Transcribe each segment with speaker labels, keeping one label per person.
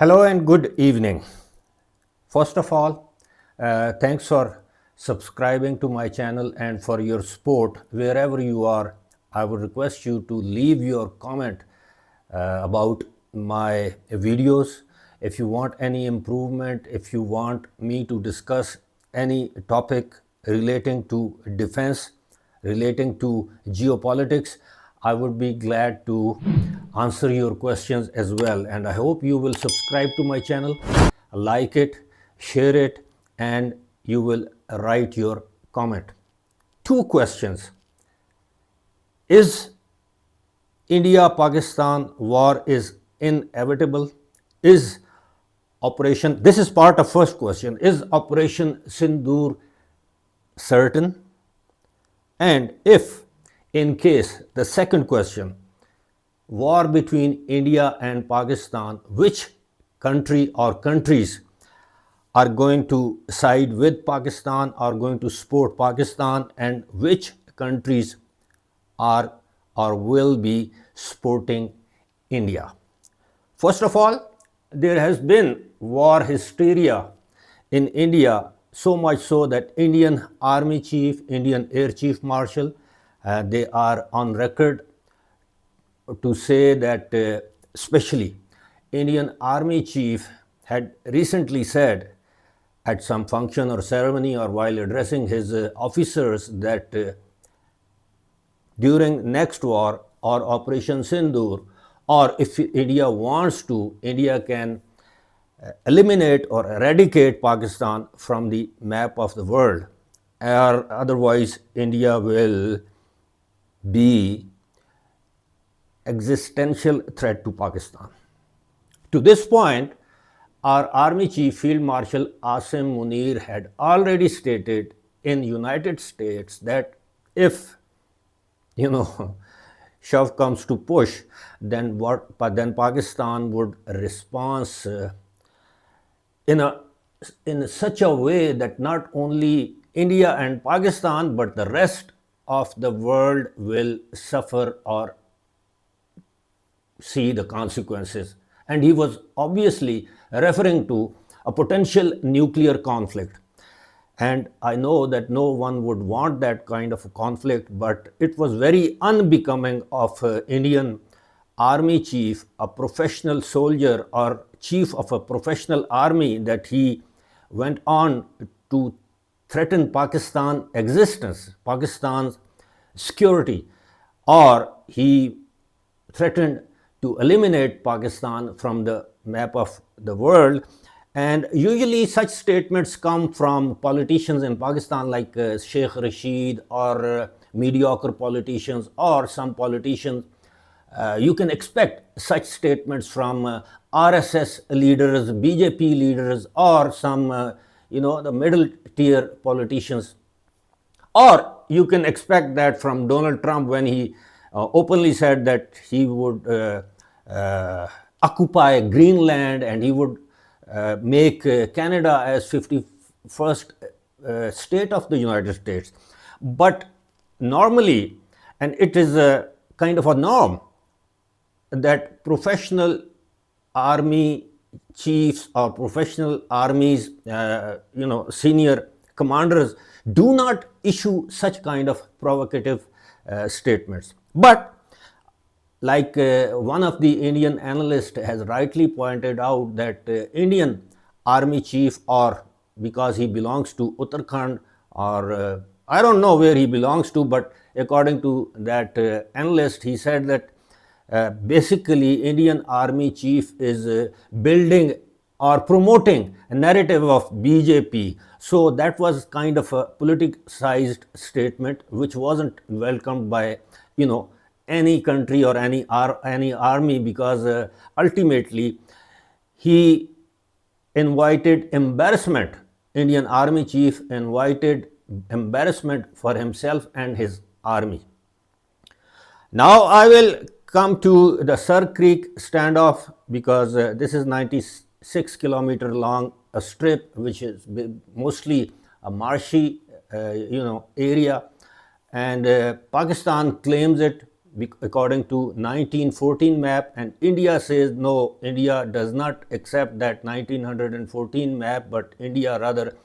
Speaker 1: Hello and good evening. First of all, thanks for subscribing to my channel and for your support wherever you are. I would request you to leave your comment about my videos. If you want any improvement, if you want me to discuss any topic relating to defense, relating to geopolitics, I would be glad to answer your questions as well. And I hope you will subscribe to my channel, like it, share it, and you will write your comment. Two questions. Is India-Pakistan war is inevitable? Is operation, this is part of first question, is Operation Sindoor certain? And if, in case, the second question, war between India and Pakistan, which country or countries are going to side with Pakistan, are going to support Pakistan, and which countries are or will be supporting India? First of all, there has been war hysteria in India, so much so that Indian Army Chief, Indian Air Chief Marshal, they are on record to say that especially Indian Army Chief had recently said at some function or ceremony or while addressing his officers that during next war or Operation Sindoor, or if India wants to, India can eliminate or eradicate Pakistan from the map of the world, or otherwise India will be existential threat to Pakistan. To this point, our Army Chief Field Marshal Asim Munir had already stated in United States that if shove comes to push, then Pakistan would respond in such a way that not only India and Pakistan but the rest of the world will suffer or see the consequences. And he was obviously referring to a potential nuclear conflict. And I know that no one would want that kind of a conflict, but it was very unbecoming of Indian Army Chief, a professional soldier or chief of a professional army, that he went on to threaten Pakistan's existence, Pakistan's security, or he threatened to eliminate Pakistan from the map of the world. And usually such statements come from politicians in Pakistan like Sheikh Rashid or mediocre politicians or some politicians. You can expect such statements from RSS leaders, BJP leaders, or some, the middle tier politicians. Or you can expect that from Donald Trump when he openly said that he would occupy Greenland and he would make Canada as 51st state of the United States. But normally, and it is a kind of a norm, that professional army chiefs or professional armies, senior commanders do not issue such kind of provocative statements. But like one of the Indian analysts has rightly pointed out that Indian Army Chief, or because he belongs to Uttarakhand, or I don't know where he belongs to, but according to that analyst, he said that basically Indian Army Chief is building or promoting a narrative of BJP. So that was kind of a politicized statement which wasn't welcomed by any country or any army, because ultimately he invited embarrassment. Indian Army Chief invited embarrassment for himself and his army. Now I will come to the Sir Creek standoff, because this is 96 kilometer long, a strip which is mostly a marshy area, and Pakistan claims it according to 1914 map, and India says no, India does not accept that 1914 map, but India rather,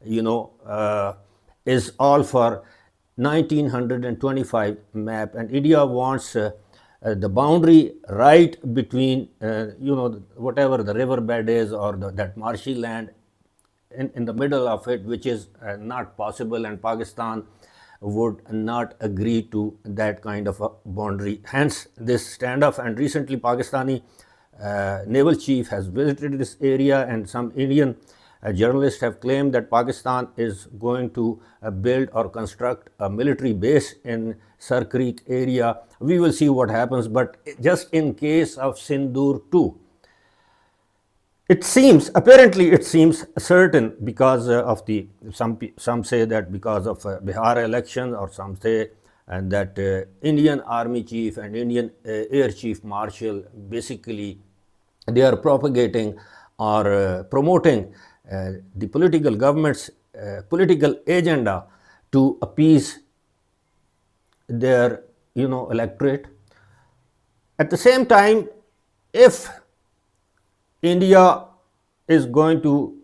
Speaker 1: is all for 1925 map, and India wants the boundary right between, whatever the riverbed is, or that marshy land in the middle of it, which is not possible, and Pakistan would not agree to that kind of a boundary. Hence, this standoff. And recently, Pakistani naval chief has visited this area, and some Indian journalists have claimed that Pakistan is going to build or construct a military base in Sar Creek area. We will see what happens, but just in case of Sindoor too, apparently it seems certain, because of the, some say that because of Bihar election, or some say and that Indian Army Chief and Indian Air Chief Marshal, basically they are propagating or promoting the political government's political agenda to appease their electorate. At the same time, if India is going to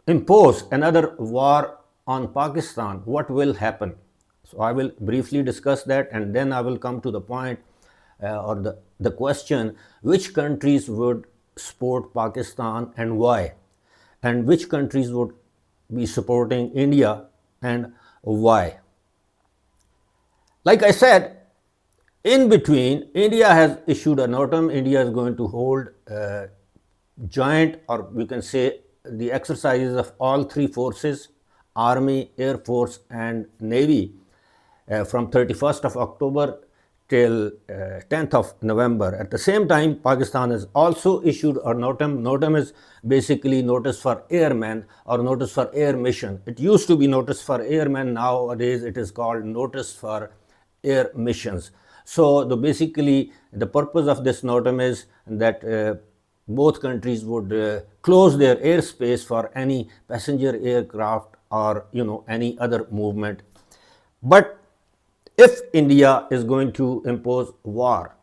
Speaker 1: impose another war on Pakistan, what will happen? So I will briefly discuss that, and then I will come to the point, or the question, which countries would support Pakistan and why, and which countries would be supporting India and why. Like I said, in between, India has issued a notum. India is going to hold joint, or we can say the exercises of all three forces, Army, Air Force and Navy, from 31st of October till 10th of November. At the same time, Pakistan has also issued a notum. Notum is basically notice for airmen or notice for air mission. It used to be notice for airmen. Nowadays, it is called notice for air missions. So basically, the purpose of this notum is that both countries would close their airspace for any passenger aircraft or any other movement. But if India is going to impose war,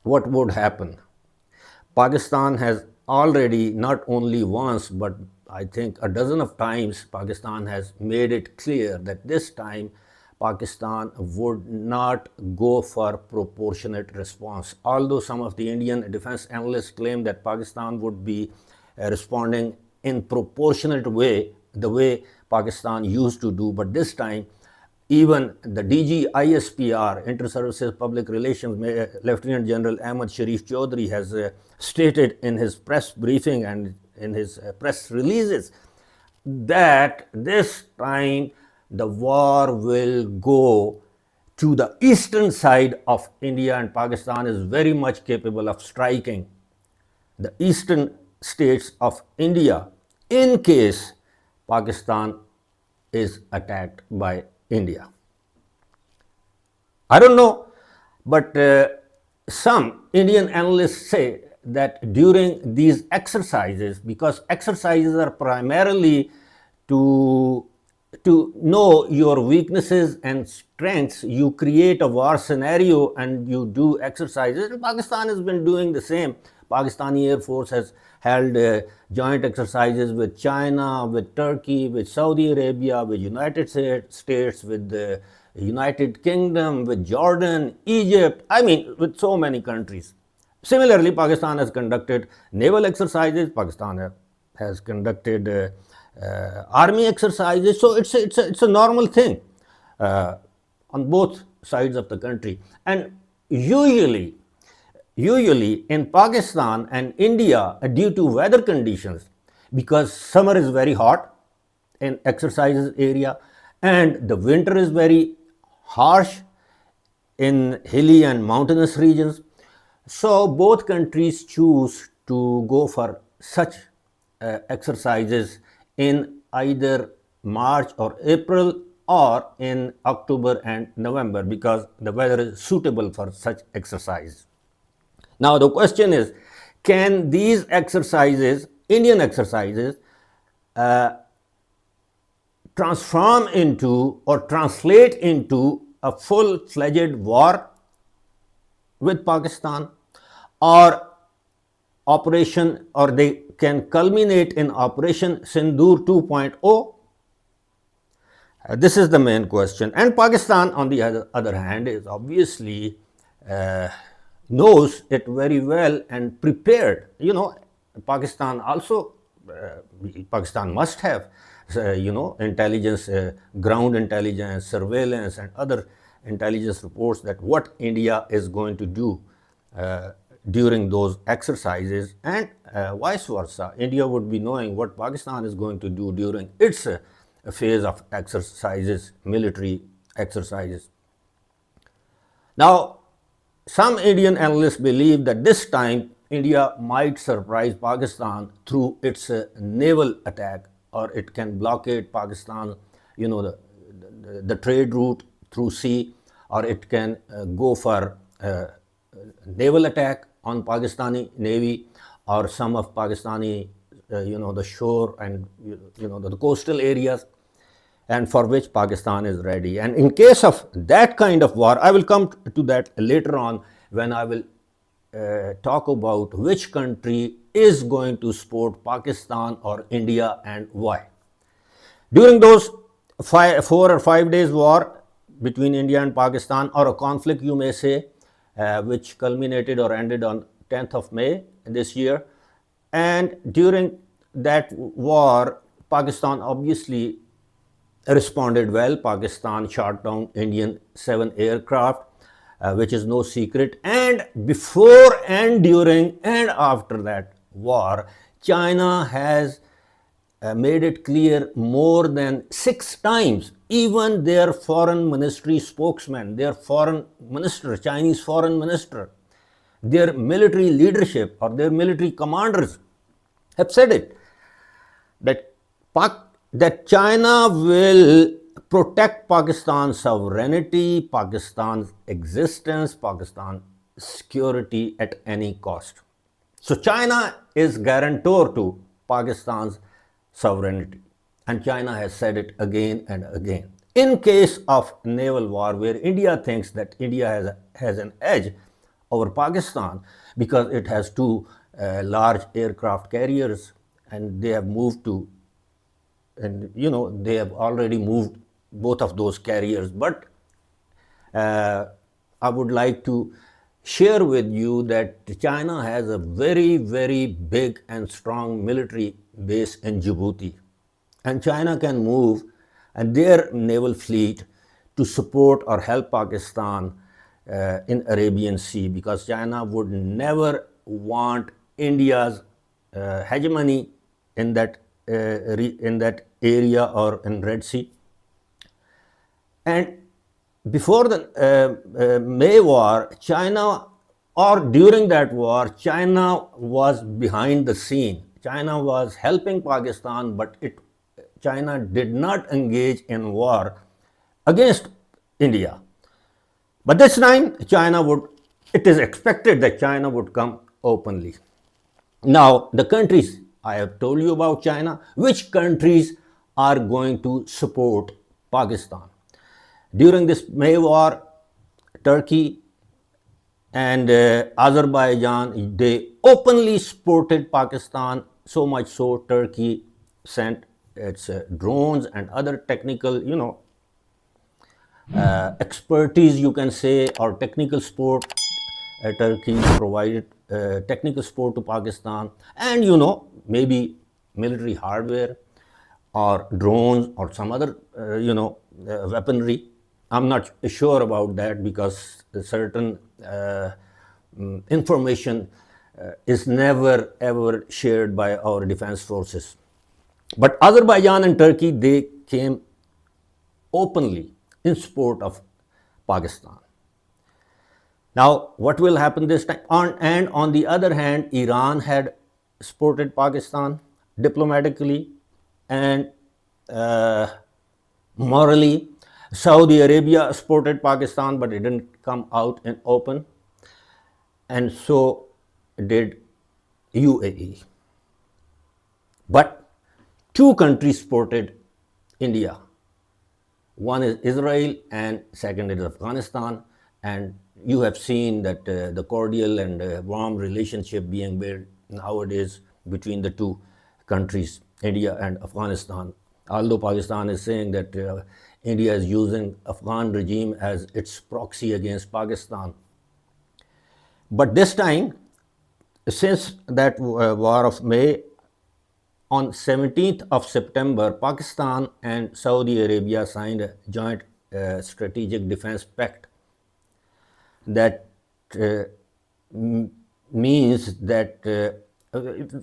Speaker 1: what would happen? Pakistan has already, not only once, but I think a dozen of times, Pakistan has made it clear that this time Pakistan would not go for proportionate response. Although some of the Indian defense analysts claim that Pakistan would be responding in proportionate way, the way Pakistan used to do, but this time even the DG ISPR, Inter-Services Public Relations, Lieutenant General Ahmad Sharif Chaudhry, has stated in his press briefing and in his press releases that this time the war will go to the eastern side of India, and Pakistan is very much capable of striking the eastern states of India in case Pakistan is attacked by India. I don't know, but some Indian analysts say that during these exercises, because exercises are primarily to know your weaknesses and strengths, you create a war scenario and you do exercises. Pakistan has been doing the same. Pakistani Air Force has held joint exercises with China, with Turkey, with Saudi Arabia, with United States, with the United Kingdom, with Jordan, Egypt, with so many countries. Similarly, Pakistan has conducted naval exercises, Pakistan has conducted army exercises, so it's a normal thing on both sides of the country. And usually in Pakistan and India, due to weather conditions, because summer is very hot in exercises area and the winter is very harsh in hilly and mountainous regions, so both countries choose to go for such exercises in either March or April or in October and November, because the weather is suitable for such exercise. Now the question is, can these exercises, Indian exercises, transform into or translate into a full-fledged war with Pakistan, or operation, or they can culminate in Operation Sindoor 2.0? This is the main question. And Pakistan, on the other hand, is obviously uh, knows it very well and prepared. Pakistan also, Pakistan must have, intelligence, ground intelligence, surveillance, and other intelligence reports that what India is going to do during those exercises, and vice versa. India would be knowing what Pakistan is going to do during its phase of exercises, military exercises. Now, some Indian analysts believe that this time India might surprise Pakistan through its naval attack, or it can blockade Pakistan, the trade route through sea, or it can go for naval attack on Pakistani Navy or some of Pakistani, the shore and the coastal areas, and for which Pakistan is ready. And in case of that kind of war, I will come to that later on when I will talk about which country is going to support Pakistan or India and why. During those 4 or 5 days war between India and Pakistan, or a conflict you may say, which culminated or ended on 10th of May this year, and during that war, Pakistan obviously responded well. Pakistan shot down Indian 7 aircraft, which is no secret. And before and during and after that war, China has made it clear more than 6 times. Even their foreign ministry spokesman, their foreign minister, Chinese foreign minister, their military leadership or their military commanders have said it, that China will protect Pakistan's sovereignty, Pakistan's existence, Pakistan's security at any cost. So China is guarantor to Pakistan's sovereignty, and China has said it again and again. In case of naval war, where India thinks that India has an edge over Pakistan because it has two large aircraft carriers, and they have moved to, and they have already moved both of those carriers. But I would like to share with you that China has a very, very big and strong military base in Djibouti, and China can move and their naval fleet to support or help Pakistan in Arabian Sea, because China would never want India's hegemony in that area or in Red Sea. And before the May war, China, or during that war, China was behind the scene. China was helping Pakistan, but China did not engage in war against India. But this time, it is expected that China would come openly. Now, the countries, I have told you about China. Which countries are going to support Pakistan? During this May war, Turkey and Azerbaijan, they openly supported Pakistan, so much so Turkey sent its drones and other technical, expertise, you can say, or technical support. Turkey provided technical support to Pakistan, and maybe military hardware or drones or some other weaponry. I'm not sure about that because certain information is never ever shared by our defense forces. But Azerbaijan and Turkey, they came openly in support of Pakistan. Now, what will happen this time? And on the other hand, Iran had supported Pakistan diplomatically and morally. Saudi Arabia supported Pakistan, but it didn't come out in open. And so did UAE. But two countries supported India. One is Israel and second is Afghanistan, and you have seen that the cordial and warm relationship being built nowadays between the two countries, India and Afghanistan. Although Pakistan is saying that India is using Afghan regime as its proxy against Pakistan. But this time, since that war of May, on 17th of September, Pakistan and Saudi Arabia signed a joint strategic defense pact that means that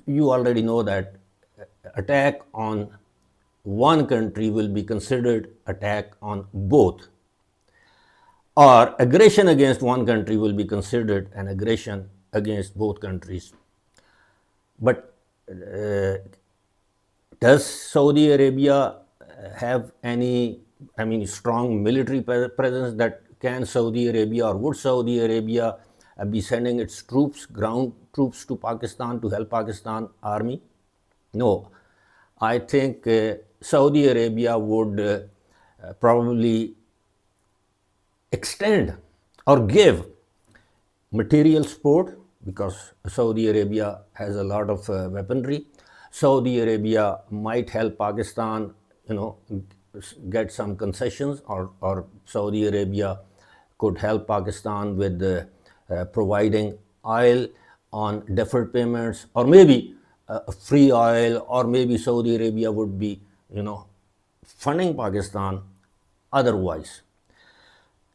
Speaker 1: you already know that attack on one country will be considered attack on both, or aggression against one country will be considered an aggression against both countries. But does Saudi Arabia have any, strong military presence? That can Saudi Arabia, or would Saudi Arabia be sending its troops, ground troops, to Pakistan to help Pakistan army? No. I think Saudi Arabia would probably extend or give material support, because Saudi Arabia has a lot of weaponry. Saudi Arabia might help Pakistan, get some concessions, or Saudi Arabia could help Pakistan with providing oil on deferred payments, or maybe free oil, or maybe Saudi Arabia would be, funding Pakistan otherwise.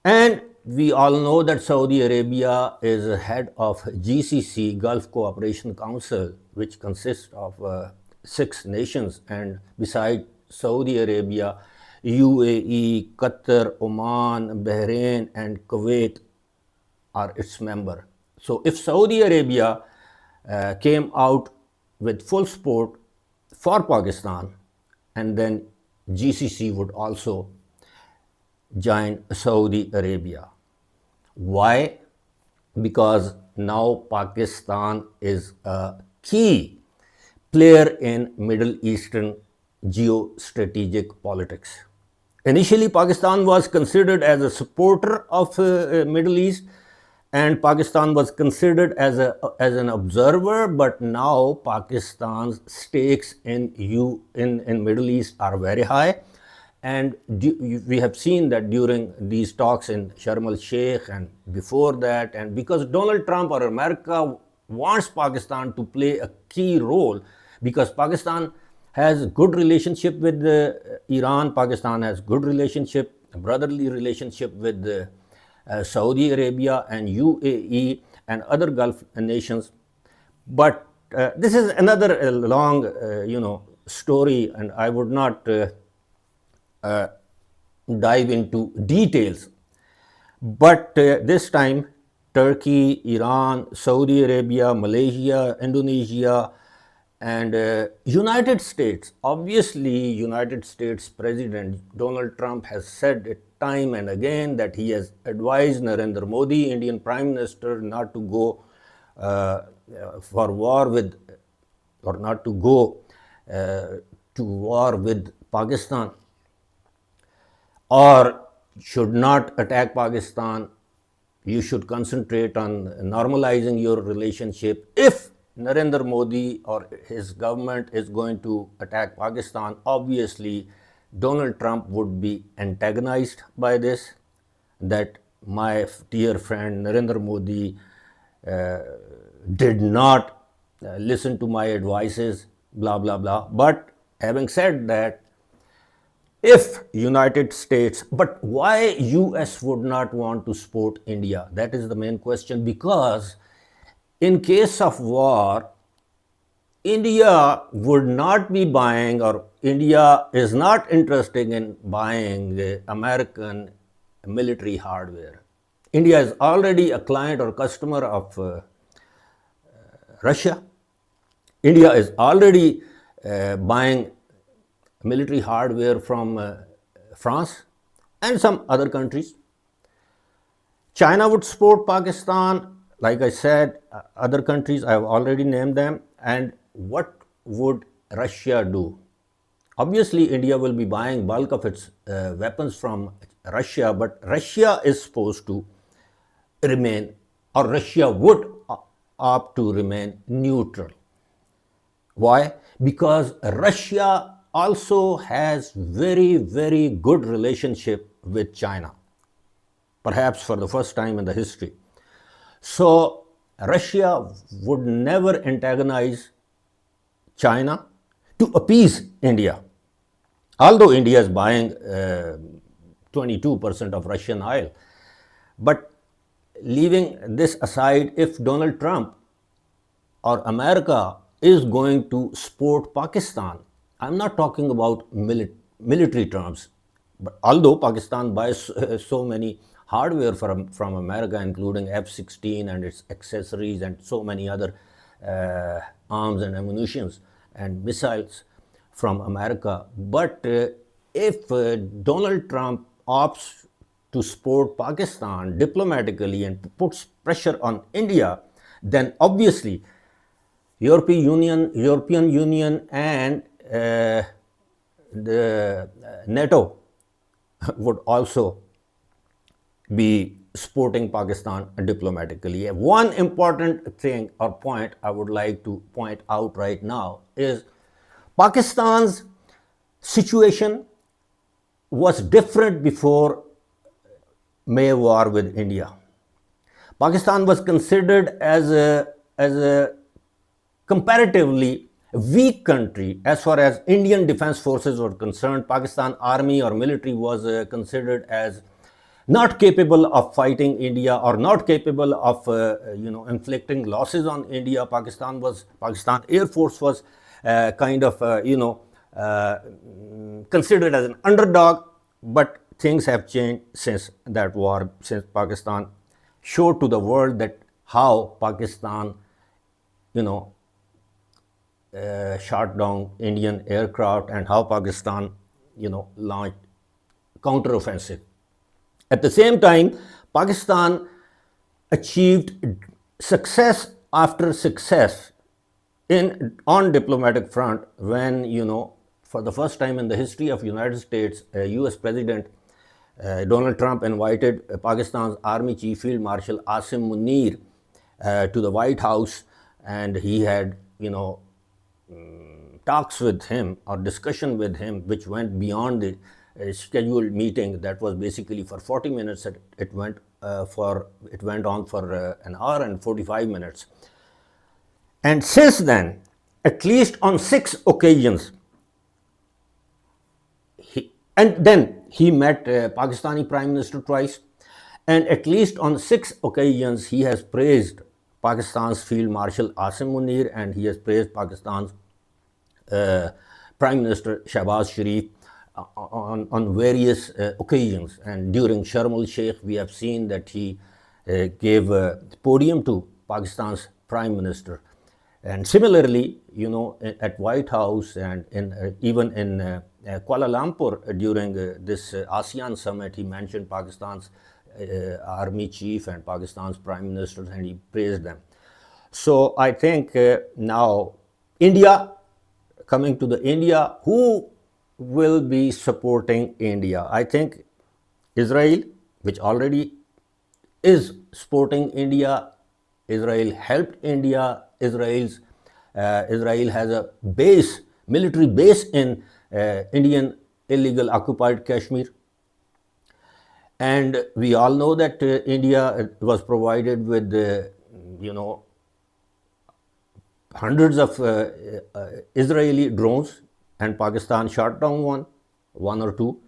Speaker 1: And we all know that Saudi Arabia is head of GCC, Gulf Cooperation Council, which consists of 6 nations, and beside Saudi Arabia, UAE, Qatar, Oman, Bahrain, and Kuwait are its member. So if Saudi Arabia came out with full support for Pakistan, and then GCC would also join Saudi Arabia. Why? Because now Pakistan is a key player in Middle Eastern geostrategic politics. Initially, Pakistan was considered as a supporter of Middle East, and Pakistan was considered as an observer. But now Pakistan's stakes in Middle East are very high. And we have seen that during these talks in Sharm el-Sheikh and before that, and because Donald Trump or America wants Pakistan to play a key role, because Pakistan has good relationship with Iran, Pakistan has good relationship, brotherly relationship with Saudi Arabia and UAE and other Gulf nations. But this is another long, story, and I would not dive into details. But this time, Turkey, Iran, Saudi Arabia, Malaysia, Indonesia, and United States. Obviously, United States President Donald Trump has said it time and again that he has advised Narendra Modi, Indian Prime Minister, not to go for war with, or not to go to war with Pakistan, or should not attack Pakistan. You should concentrate on normalizing your relationship. If Narendra Modi or his government is going to attack Pakistan, obviously Donald Trump would be antagonized by this, that my dear friend Narendra Modi did not listen to my advices, blah, blah, blah. But having said that, if United States, but why US would not want to support India? That is the main question, because in case of war, India would not be buying, or India is not interested in buying American military hardware. India is already a client or customer of Russia. India is already buying military hardware from France and some other countries. China would support Pakistan. Like I said, other countries, I have already named them. And what would Russia do? Obviously, India will be buying bulk of its weapons from Russia, but Russia is supposed to remain, or Russia would opt to remain neutral. Why? Because Russia also has very, very good relationship with China, perhaps for the first time in the history. So Russia would never antagonize China to appease India. Although India is buying 22% of Russian oil. But leaving this aside, if Donald Trump or America is going to support Pakistan, I'm not talking about military terms, but although Pakistan buys so many hardware from America, including F-16 and its accessories and so many other arms and ammunitions and missiles from America. But if Donald Trump opts to support Pakistan diplomatically and puts pressure on India, then obviously European Union and the NATO would also be supporting Pakistan diplomatically. One important thing or point I would like to point out right now is Pakistan's situation was different before May war with India. Pakistan was considered as a comparatively weak country as far as Indian defense forces were concerned. Pakistan army or military was considered as not capable of fighting India or not capable of inflicting losses on India. Pakistan Air Force was considered as an underdog, but things have changed since that war, since Pakistan showed to the world that how Pakistan shot down Indian aircraft and how Pakistan launched counteroffensive. At the same time, Pakistan achieved success after success on diplomatic front when, for the first time in the history of United States, US President Donald Trump invited Pakistan's Army Chief Field Marshal Asim Munir to the White House, and he had, talks with him or discussion with him, which went beyond the scheduled meeting that was basically for 40 minutes. It went on for an hour and 45 minutes. And since then, at least on 6 occasions, he met Pakistani Prime Minister twice, and at least on 6 occasions he has praised Pakistan's Field Marshal Asim Munir, and he has praised Pakistan's Prime Minister Shahbaz Sharif on various occasions. And during Sharm el-Sheikh, we have seen that he gave a podium to Pakistan's Prime Minister. And similarly, at White House and even in Kuala Lumpur during this ASEAN summit, he mentioned Pakistan's army chief and Pakistan's prime minister, and he praised them. So I think now India, coming to the India, who will be supporting India? I think Israel, which already is supporting India. Israel helped India. Israel has a military base in Indian illegal occupied Kashmir. And we all know that India was provided with, hundreds of Israeli drones, and Pakistan shot down one or two.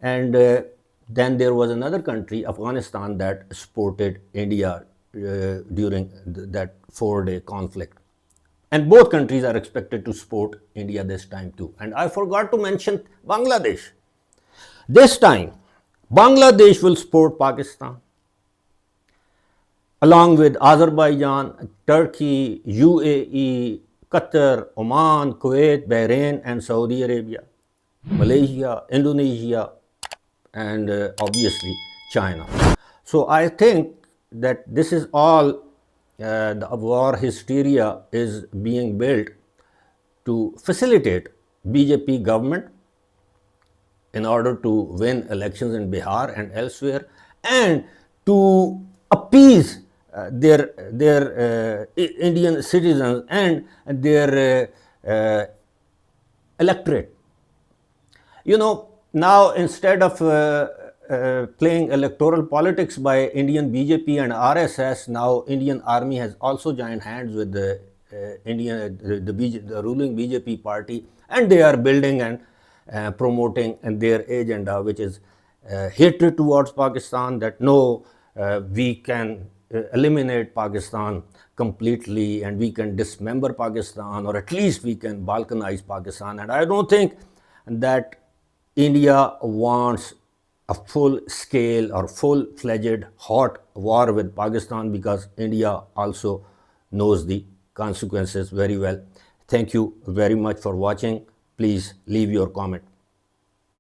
Speaker 1: And then there was another country, Afghanistan, that supported India during that 4-day conflict. And both countries are expected to support India this time too. And I forgot to mention Bangladesh. This time, Bangladesh will support Pakistan, along with Azerbaijan, Turkey, UAE, Qatar, Oman, Kuwait, Bahrain, and Saudi Arabia, Malaysia, Indonesia, and obviously China. So I think that this is all the war hysteria is being built to facilitate BJP government in order to win elections in Bihar and elsewhere, and to appease their Indian citizens and their electorate. Now instead of playing electoral politics by Indian BJP and RSS, now Indian Army has also joined hands with the the ruling BJP party, and they are building and promoting and their agenda, which is hatred towards Pakistan. That no, we can eliminate Pakistan completely, and we can dismember Pakistan, or at least we can balkanize Pakistan. And I don't think that India wants a full scale or full fledged hot war with Pakistan, because India also knows the consequences very well. Thank you very much for watching. Please leave your comment.